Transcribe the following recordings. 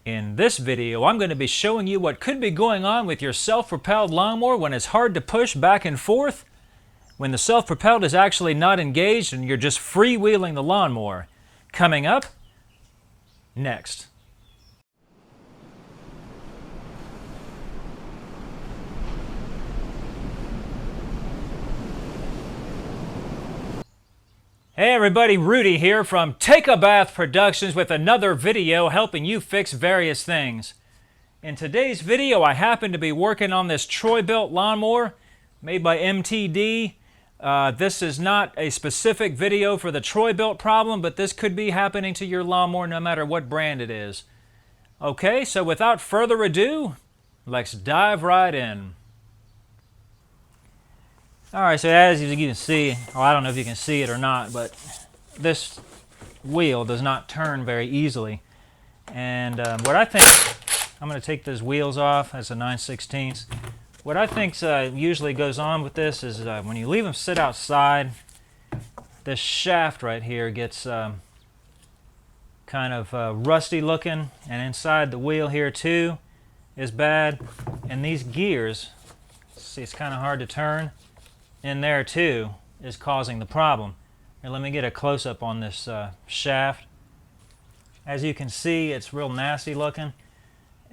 In this video, I'm going to be showing you what could be going on with your self-propelled lawnmower when it's hard to push back and forth, when the self-propelled is actually not engaged and you're just freewheeling the lawnmower. Coming up next. Hey everybody, Rudy here from Take a Bath Productions with another video helping you fix various things. In today's video, I happen to be working on this troy-bilt lawnmower made by MTD. This is not a specific video for the troy-bilt problem, but this could be happening to your lawnmower no matter what brand it is. Okay, so without further ado, let's dive right in. Alright, so as you can see, well, I don't know if you can see it or not, but this wheel does not turn very easily. And what I think, I'm going to take those wheels off, that's a 9/16. What I think usually goes on with this is when you leave them sit outside, this shaft right here gets kind of rusty looking, and inside the wheel here too is bad. And these gears, see, it's kind of hard to turn. In there too is causing the problem. Here, let me get a close-up on this shaft. As you can see, it's real nasty looking.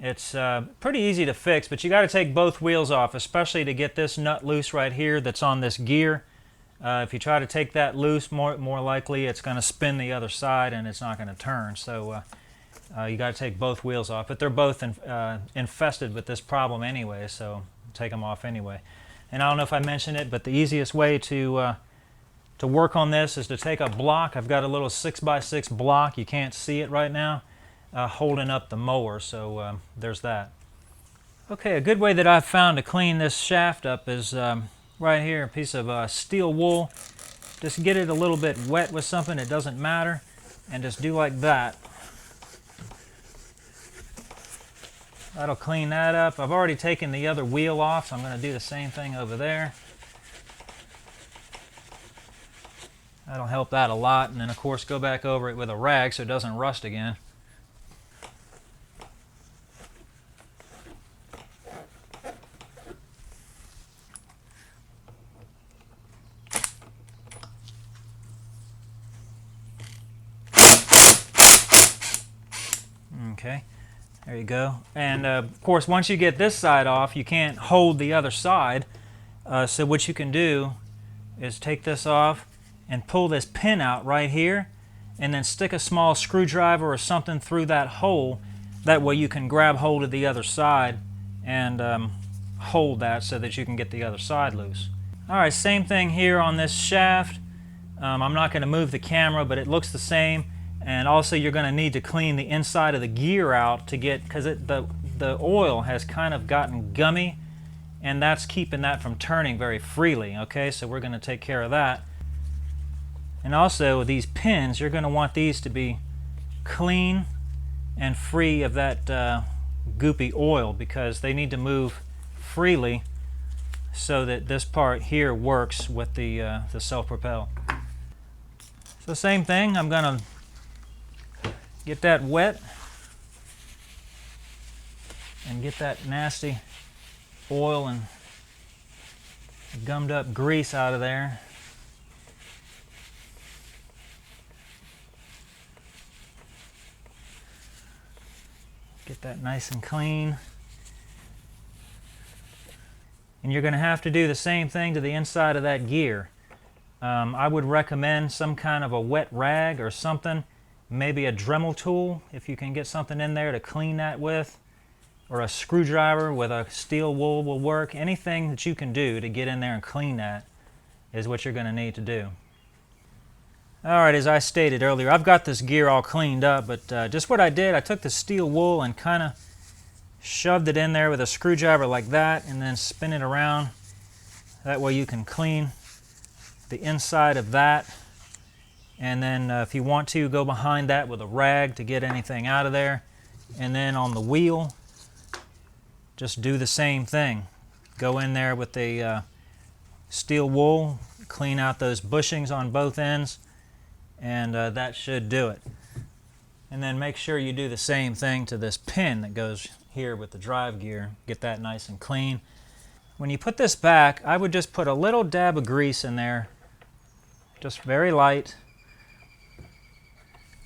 It's pretty easy to fix, but you got to take both wheels off, especially to get this nut loose right here that's on this gear. If you try to take that loose, more likely it's going to spin the other side and it's not going to turn. So you got to take both wheels off, but they're both infested with this problem anyway, so take them off anyway. And I don't know if I mentioned it, but the easiest way to work on this is to take a block. I've got a little 6x6 block. You can't see it right now, holding up the mower. So there's that. Okay, a good way that I've found to clean this shaft up is right here, a piece of steel wool. Just get it a little bit wet with something. It doesn't matter, and just do like that. That'll clean that up. I've already taken the other wheel off, so I'm going to do the same thing over there. That'll help that a lot. And then, of course, go back over it with a rag so it doesn't rust again. Okay. There you go. And of course, once you get this side off, you can't hold the other side. So what you can do is take this off and pull this pin out right here, and then stick a small screwdriver or something through that hole. That way you can grab hold of the other side and hold that so that you can get the other side loose. Alright, same thing here on this shaft. I'm not going to move the camera, but it looks the same. And also you're going to need to clean the inside of the gear out to get, because the oil has kind of gotten gummy, and that's keeping that from turning very freely. Okay, so we're going to take care of that. And also these pins, you're going to want these to be clean and free of that goopy oil, because they need to move freely so that this part here works with the self-propel. So same thing, I'm going to get that wet and get that nasty oil and gummed up grease out of there. Get that nice and clean. And you're going to have to do the same thing to the inside of that gear. I would recommend some kind of a wet rag or something. Maybe a Dremel tool, if you can get something in there to clean that with, or a screwdriver with a steel wool will work. Anything that you can do to get in there and clean that is what you're going to need to do. Alright, as I stated earlier, I've got this gear all cleaned up, but just what I did, I took the steel wool and kind of shoved it in there with a screwdriver like that, and then spin it around. That way you can clean the inside of that. And then if you want to, go behind that with a rag to get anything out of there. And then on the wheel, just do the same thing. Go in there with the steel wool, clean out those bushings on both ends, and that should do it. And then make sure you do the same thing to this pin that goes here with the drive gear. Get that nice and clean. When you put this back, I would just put a little dab of grease in there, just very light.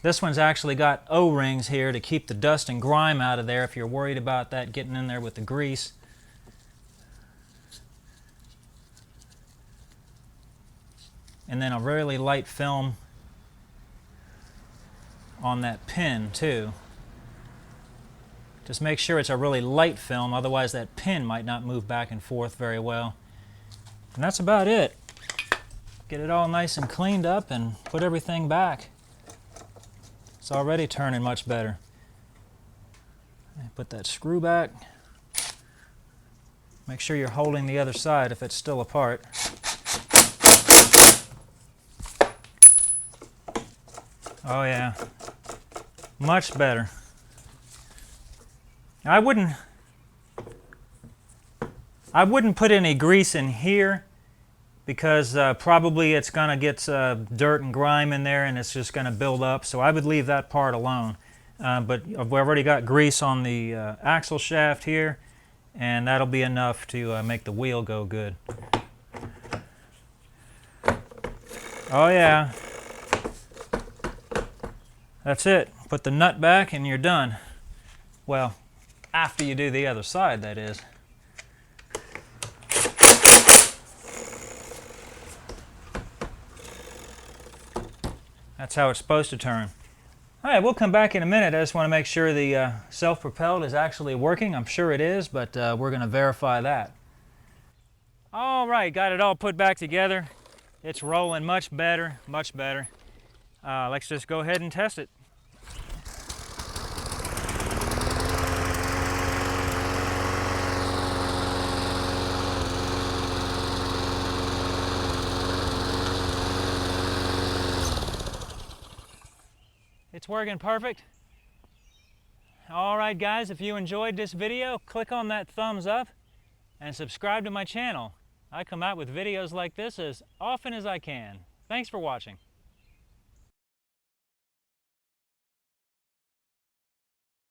This one's actually got O-rings here to keep the dust and grime out of there if you're worried about that getting in there with the grease. And then a really light film on that pin too. Just make sure it's a really light film, otherwise that pin might not move back and forth very well. And that's about it. Get it all nice and cleaned up and put everything back. It's already turning much better. Put that screw back. Make sure you're holding the other side if it's still apart. Oh yeah, much better. I wouldn't put any grease in here because probably it's going to get dirt and grime in there and it's just going to build up, so I would leave that part alone. But we've already got grease on the axle shaft here, and that'll be enough to make the wheel go good. Oh yeah. That's it. Put the nut back and you're done. Well, after you do the other side, that is. That's how it's supposed to turn. All right, we'll come back in a minute. I just want to make sure the self-propelled is actually working. I'm sure it is, but we're going to verify that. All right, got it all put back together. It's rolling much better, much better. Let's just go ahead and test it. It's working perfect. All right, guys, if you enjoyed this video, click on that thumbs up and subscribe to my channel. I come out with videos like this as often as I can. Thanks for watching.